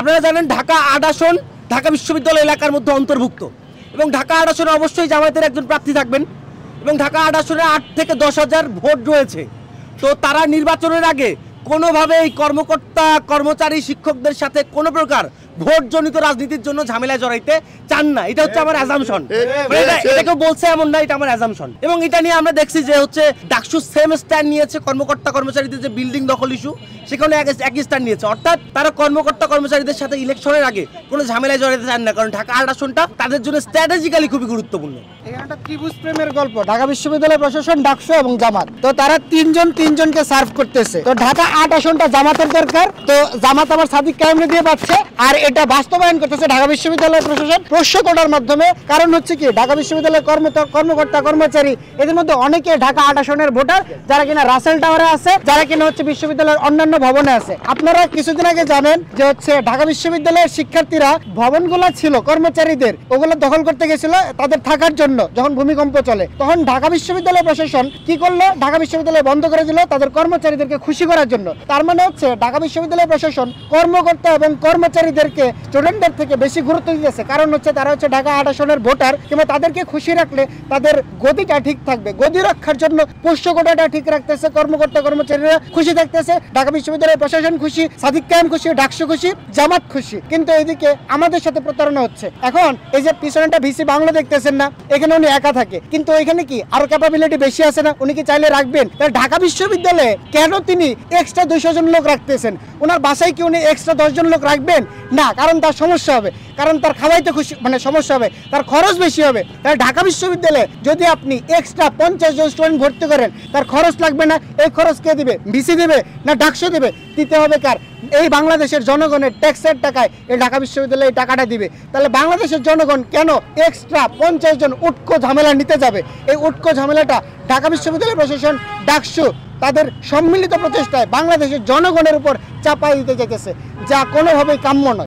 আপনারা জানেন ঢাকা ৮ আসন ঢাকা বিশ্ববিদ্যালয় এলাকার মধ্যে অন্তর্ভুক্ত এবং ঢাকা ৮ আসনে অবশ্যই জামায়াতের একজন প্রার্থী থাকবেন এবং ঢাকা ৮ আসনে ৮ থেকে ১০,০০০ ভোট রয়েছে। তো তারা নির্বাচনের আগে কোনোভাবে এই কর্মকর্তা কর্মচারী শিক্ষকদের সাথে কোনো প্রকার ভোটজনিত রাজনীতির জন্য ঝামেলায় জড়াইতে চান না। এটা হচ্ছে আমার অ্যাজাম্পশন, এটা কেউ বলছে এমন না, এটা আমার অ্যাজাম্পশন। এবং এটা নিয়ে আমরা দেখছি যে হচ্ছে ডাকসু সেম স্ট্যান্ড নিয়েছে, কর্মকর্তা কর্মচারীদের যে বিল্ডিং দখল ইস্যু সেখানে একই স্ট্যান্ড নিয়েছে, অর্থাৎ তারা কর্মকর্তা কর্মচারীদের সাথে ইলেকশনের আগে কোনো ঝামেলায় জড়াইতে চান না, কারণ ঢাকা ৮ আসনটা তাদের জন্য স্ট্র্যাটেজিক্যালি খুবই গুরুত্বপূর্ণ। এখানে একটা ত্রিভুজ প্রেমের গল্প, ঢাকা বিশ্ববিদ্যালয় প্রশাসন, ডাকসু এবং জামাত। তো তারা তিনজনকে সার্ভ করতেছে। তো ঢাকা ৮ আসনটা জামাতের দরকার, তো জামাত আবার সাদিক কায়েমরে দিয়ে পাচ্ছে, আর এটা বাস্তবায়ন করতেছে ঢাকা বিশ্ববিদ্যালয় প্রশাসন প্রশ্ন কোটার মাধ্যমে। কারণ হচ্ছে কি, ঢাকা বিশ্ববিদ্যালয়ের কর্মকর্তা কর্মচারী এদের মধ্যে অনেকে ঢাকা ৮ আসনের ভোটার, যারা কিনা রাসেল টাওয়ারে আছে, যারা কিনা হচ্ছে বিশ্ববিদ্যালয়ের অন্যান্য ভবনে আছে। আপনারা কিছুদিন আগে জানেন যে হচ্ছে ঢাকা বিশ্ববিদ্যালয়ের শিক্ষার্থীরা ভবনগুলো ছিল কর্মচারীদের, ওগুলো দখল করতে গেছিল তাদের থাকার জন্য। যখন ভূমিকম্প চলে তখন ঢাকা বিশ্ববিদ্যালয় প্রশাসন কি করলো, ঢাকা বিশ্ববিদ্যালয় বন্ধ করে দিল তাদের কর্মচারীদেরকে খুশি করার জন্য। তার মানে হচ্ছে ঢাকা বিশ্ববিদ্যালয় প্রশাসন কর্মকর্তা এবং কর্মচারীদেরকে স্টুডেন্টদের থেকে বেশি গুরুত্ব দিতেছে। কারণ হচ্ছে তারা হচ্ছে ঢাকা ৮ আসনের ভোটার, কিংবা তাদেরকে খুশি রাখলে তাদের গদিটা ঠিক থাকবে। গদি রক্ষার জন্য পোষ্য কোটাটা ঠিক রাখতেছে, কর্মকর্তা কর্মচারীরা খুশি থাকতেছে, ঢাকা বিশ্ববিদ্যালয় প্রশাসন খুশি, সাদিক কায়েম খুশি, ডাকসু খুশি, জামাত খুশি। কিন্তু এইদিকে আমাদের সাথে প্রতারণা হচ্ছে। এখন এই যে পিছনেটা ভিসি বাংলা দেখতেছেন না, এখানে উনি একা থাকে, কিন্তু এখানে কি আরো ক্যাপাবিলিটি বেশি আছে না, উনি কি চাইলে রাখবেন? ঢাকা বিশ্ববিদ্যালয়ে কেন তিনি এক্সট্রা ২০০ জন লোক রাখতেছেন? ওনার বাসায় কি উনি এক্সট্রা ১০ জন লোক রাখবেন? না, কারণ তার সমস্যা হবে, কারণ তার খাওয়াইতে খুশি সমস্যা হবে, তার খরচ বেশি হবে। তাহলে ঢাকা বিশ্ববিদ্যালয়ে যদি আপনি এক্সট্রা ৫০ জন স্টুডেন্ট ভর্তি করেন, তার খরচ লাগবে না? এই খরচ কে দিবে? ভিসি দিবে না ডাকসু দিবে? দিতে হবে কার? এই বাংলাদেশের জনগণের ট্যাক্সের টাকায় এই ঢাকা বিশ্ববিদ্যালয় এই টাকাটা দিবে। তাহলে বাংলাদেশের জনগণ কেন এক্সট্রা ৫০ জন উটকো ঝামেলা নিতে যাবে? এই উটকো ঝামেলাটা ঢাকা বিশ্ববিদ্যালয় প্রশাসন, ডাকসু তাদের সম্মিলিত প্রচেষ্টায় বাংলাদেশের জনগণের উপর চাপাই দিতে যেতেছে, যা কোনোভাবেই কাম্য নয়।